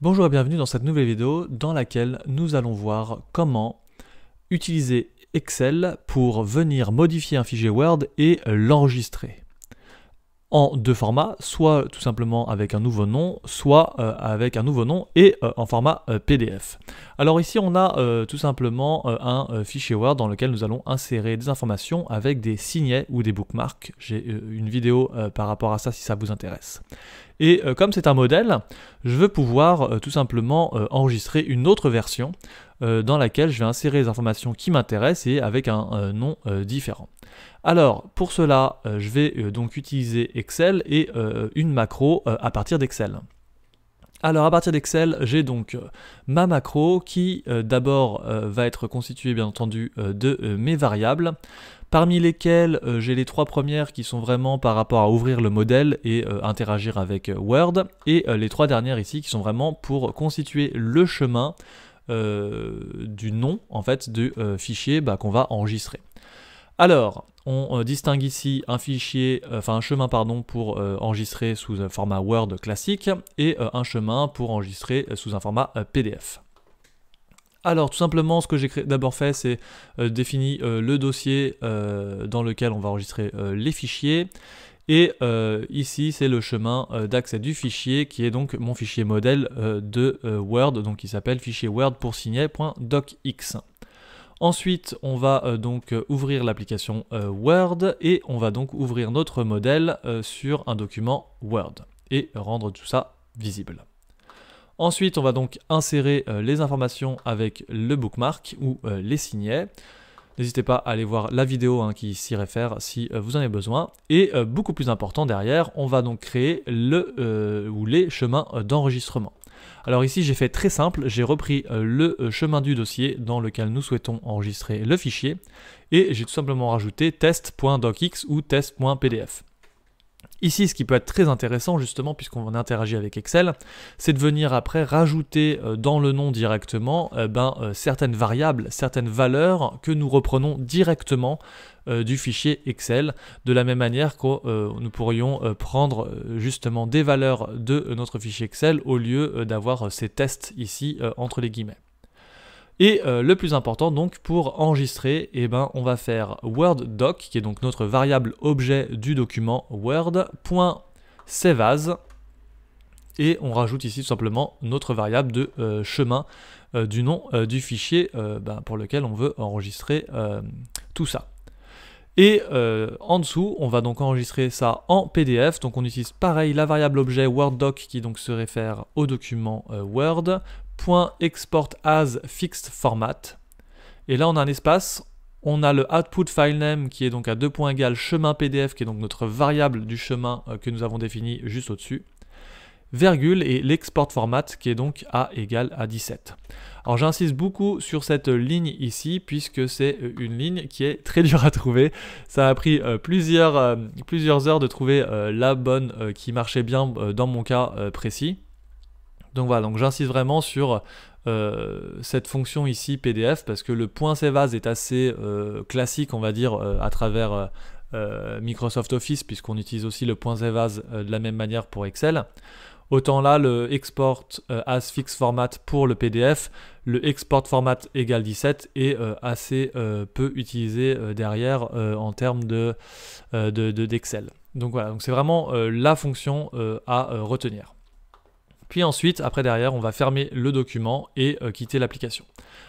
Bonjour et bienvenue dans cette nouvelle vidéo dans laquelle nous allons voir comment utiliser Excel pour venir modifier un fichier Word et l'enregistrer en deux formats, soit tout simplement avec un nouveau nom, soit avec un nouveau nom et en format PDF. Alors ici on a tout simplement un fichier Word dans lequel nous allons insérer des informations avec des signets ou des bookmarks. J'ai une vidéo par rapport à ça si ça vous intéresse. Et comme c'est un modèle, je veux pouvoir tout simplement enregistrer une autre version dans laquelle je vais insérer les informations qui m'intéressent et avec un nom différent. Alors pour cela, je vais donc utiliser Excel et une macro à partir d'Excel. Alors à partir d'Excel, j'ai donc ma macro qui d'abord va être constituée bien entendu de mes variables, parmi lesquelles j'ai les trois premières qui sont vraiment par rapport à ouvrir le modèle et interagir avec Word, et les trois dernières ici qui sont vraiment pour constituer le chemin du nom en fait du fichier qu'on va enregistrer. Alors, on distingue ici un fichier, un chemin pardon, pour enregistrer sous un format Word classique et un chemin pour enregistrer sous un format PDF. Alors tout simplement ce que j'ai d'abord fait c'est définir le dossier dans lequel on va enregistrer les fichiers. Et ici c'est le chemin d'accès du fichier qui est donc mon fichier modèle de Word, donc qui s'appelle fichier Word pour signet.docx. Ensuite, on va donc ouvrir l'application Word et on va donc ouvrir notre modèle sur un document Word et rendre tout ça visible. Ensuite, on va donc insérer les informations avec le bookmark ou les signets. N'hésitez pas à aller voir la vidéo qui s'y réfère si vous en avez besoin. Et beaucoup plus important derrière, on va donc créer le ou les chemins d'enregistrement. Alors ici j'ai fait très simple, j'ai repris le chemin du dossier dans lequel nous souhaitons enregistrer le fichier et j'ai tout simplement rajouté test.docx ou test.pdf. Ici, ce qui peut être très intéressant justement puisqu'on interagit avec Excel, c'est de venir après rajouter dans le nom directement certaines variables, certaines valeurs que nous reprenons directement du fichier Excel, de la même manière que nous pourrions prendre justement des valeurs de notre fichier Excel au lieu d'avoir ces tests ici entre les guillemets. Et le plus important donc pour enregistrer, on va faire WordDoc, qui est donc notre variable objet du document Word.saveas, et on rajoute ici tout simplement notre variable de chemin du nom du fichier pour lequel on veut enregistrer tout ça. Et en dessous, on va donc enregistrer ça en PDF. Donc on utilise pareil la variable objet WordDoc qui donc se réfère au document Word. .export as fixed format. Et là on a un espace. On a le output file name qui est donc à 2 points égal chemin PDF qui est donc notre variable du chemin que nous avons défini juste au-dessus. Virgule et l'export format qui est donc a égale à 17. Alors j'insiste beaucoup sur cette ligne ici puisque c'est une ligne qui est très dure à trouver. Ça a pris plusieurs heures de trouver la bonne qui marchait bien dans mon cas précis. Donc voilà, donc j'insiste vraiment sur cette fonction ici PDF parce que le .saveas est assez classique on va dire à travers Microsoft Office puisqu'on utilise aussi le .saveas de la même manière pour Excel. Autant là, le export as fixed format pour le PDF, le export format égale 17 est assez peu utilisé derrière en termes d'Excel. Donc voilà, donc c'est vraiment la fonction à retenir. Puis ensuite, après derrière, on va fermer le document et quitter l'application.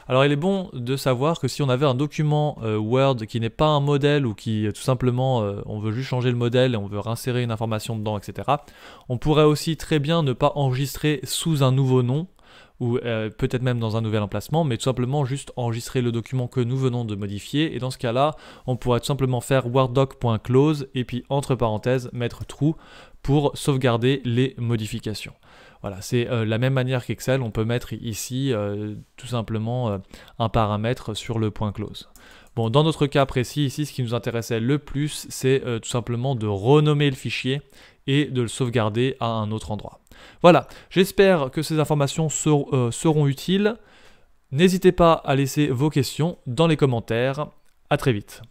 Alors il est bon de savoir que si on avait un document Word qui n'est pas un modèle ou qui tout simplement on veut juste changer le modèle et on veut réinsérer une information dedans, etc. On pourrait aussi très bien ne pas enregistrer sous un nouveau nom ou peut-être même dans un nouvel emplacement, mais tout simplement juste enregistrer le document que nous venons de modifier. Et dans ce cas-là, on pourrait tout simplement faire worddoc.close et puis entre parenthèses mettre true pour sauvegarder les modifications. Voilà, c'est la même manière qu'Excel, on peut mettre ici tout simplement un paramètre sur le point close. Bon, dans notre cas précis ici, ce qui nous intéressait le plus, c'est tout simplement de renommer le fichier et de le sauvegarder à un autre endroit. Voilà, j'espère que ces informations seront utiles. N'hésitez pas à laisser vos questions dans les commentaires. À très vite.